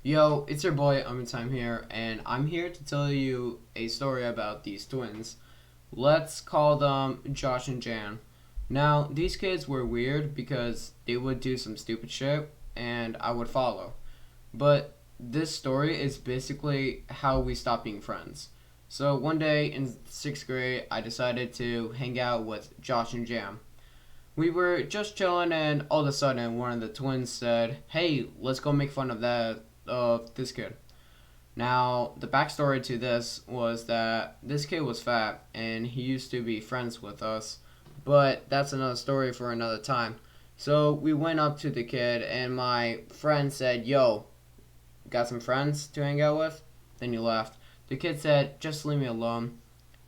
Yo, it's your boy Time here, and I'm here to tell you a story about these twins. Let's call them Josh and Jan. Now, these kids were weird because they would do some stupid shit, and I would follow. But this story is basically how we stopped being friends. So one day in sixth grade, I decided to hang out with Josh and Jan. We were just chilling, and all of a sudden, one of the twins said, "Hey, let's go make fun of this kid." Now, the backstory to this was that this kid was fat, and he used to be friends with us, but that's another story for another time. So we went up to the kid, and my friend said, "Yo, got some friends to hang out with?" Then he left. The kid said, "Just leave me alone."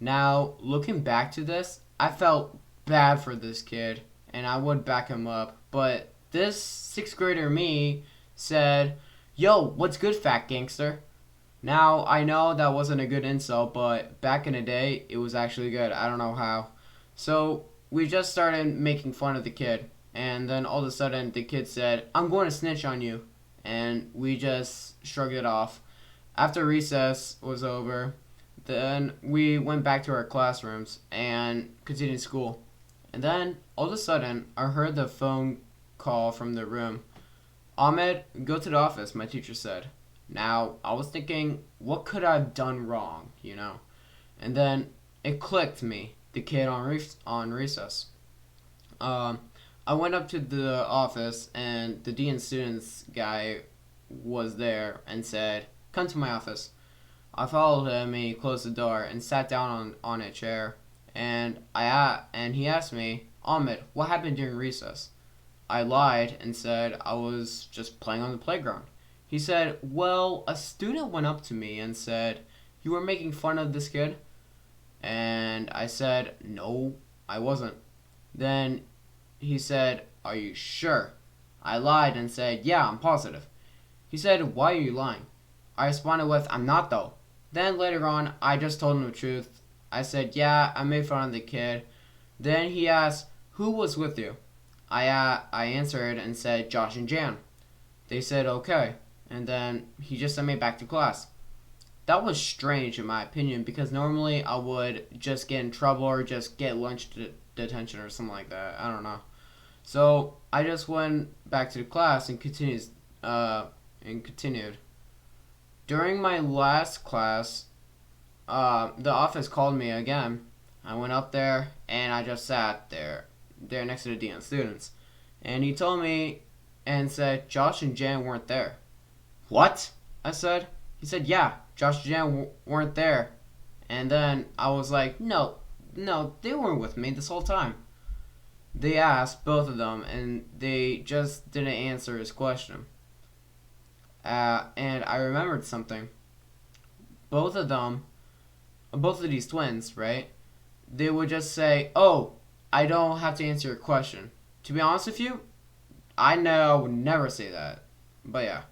Now, looking back to this, I felt bad for this kid, and I would back him up. But this sixth grader me said, "Yo, what's good, fat gangster?" Now, I know that wasn't a good insult, but back in the day, it was actually good. I don't know how. So, we just started making fun of the kid. And then all of a sudden, the kid said, "I'm going to snitch on you." And we just shrugged it off. After recess was over, then we went back to our classrooms and continued school. And then, all of a sudden, I heard the phone call from the room. "Ahmed, go to the office," my teacher said. Now, I was thinking, what could I have done wrong? And then it clicked me, the kid on recess. Um, I went up to the office, and the dean students guy was there and said, "Come to my office." I followed him, and he closed the door and sat down on a chair. And he asked me, "Ahmed, what happened during recess?" I lied and said I was just playing on the playground. He said, "Well, a student went up to me and said, 'You were making fun of this kid?'" And I said, "No, I wasn't." Then he said, "Are you sure?" I lied and said, "Yeah, I'm positive." He said, "Why are you lying?" I responded with, "I'm not though." Then later on, I just told him the truth. I said, "Yeah, I made fun of the kid." Then he asked, "Who was with you?" I answered and said, "Josh and Jan." They said, "Okay." And then he just sent me back to class. That was strange in my opinion because normally I would just get in trouble or just get lunch detention or something like that. I don't know. So I just went back to the class and continued. During my last class, the office called me again. I went up there and I just sat there next to the dean of students. And he told me and said Josh and Jan weren't there. "What?" I said. He said, "Yeah, Josh and Jan weren't there." And then I was like, no, they weren't with me this whole time. They asked, both of them, and they just didn't answer his question. And I remembered something. Both of them, both of these twins, right? They would just say, "Oh, I don't have to answer your question." To be honest with you, I know I would never say that. But yeah.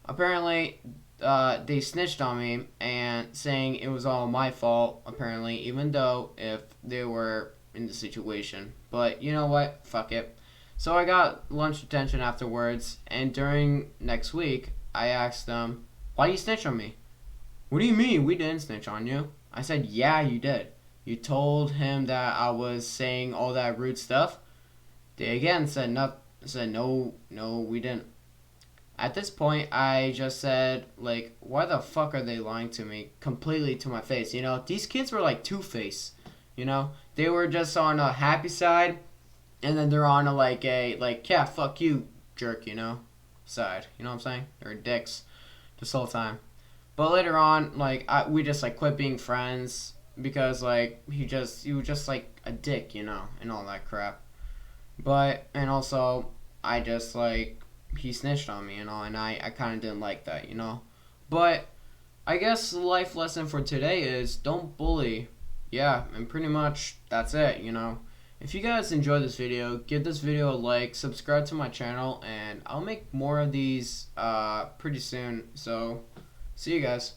Apparently, they snitched on me and saying it was all my fault, apparently, even though if they were in the situation. But you know what? Fuck it. So I got lunch detention afterwards, and during next week, I asked them, "Why you snitch on me?" "What do you mean? We didn't snitch on you." I said, "Yeah, you did. You told him that I was saying all that rude stuff." They again said no, we didn't. At this point, I just said, like, why the fuck are they lying to me completely to my face? These kids were like Two-Face. They were just on a happy side, and then they're on yeah, fuck you, jerk, side. You know what I'm saying? They're dicks this whole time. But later on, we just quit being friends because he was just like a dick, and all that crap. And also, I just he snitched on me, and I kind of didn't like that. But I guess the life lesson for today is don't bully. Yeah, and pretty much that's it. If you guys enjoyed this video, give this video a like, subscribe to my channel, and I'll make more of these pretty soon. So, see you guys.